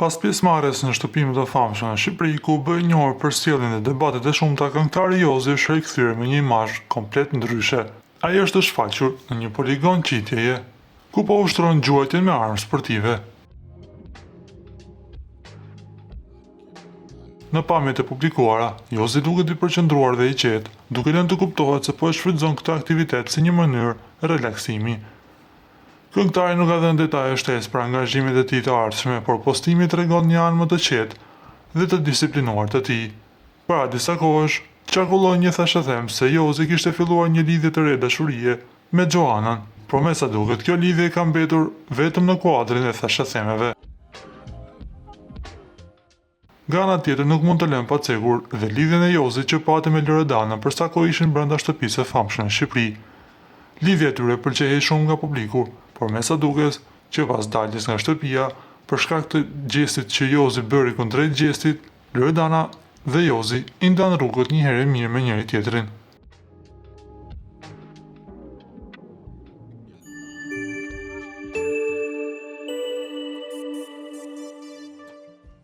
Pas pjesëmarrjes në shtëpinë të famshme në Shqipëri, ku u bë i njohur për sjelljen e debatet e shumta, këngëtari Jozi është rikthyer me një imazh komplet ndryshe. Ai është shfaqur në një poligon qitjeje, ku po ushtron gjuajtjen me armë sportive. Në pamjet e publikuara, Jozi duket i përqendruar dhe i qetë, duke lënë të kuptohet se po e shfrytëzon këtë aktivitet si një mënyrë relaksimi. Këngëtari nuk ka dhënë detaje shtesë për angazhimet e tij të ardhshme, por postimi tregon një anë më të qetë dhe të disiplinuar të tij. Para disa kohësh, qarkulloi një thashëthem se Jozi kishte filluar një lidhje të re dashurie me Joanën, por me sa duket kjo lidhje ka mbetur vetëm në kuadrin e thashëthemeve. Nga ana tjetër nuk mund të lëm pa cekur dhe lidhjen e Jozit që pati me Loredanën për sa kohë ishin brenda shtëpisë së famshme në Shqipëri. Lidhja e tyre pëlqehej shumë nga publiku, por me sa duket që pas daljes nga shtëpia, për shkak të gjestit që Jozi bëri kundrejt gjestit, Loredana dhe Jozi i ndan rrugët një herë mirë me njëri tjetrin.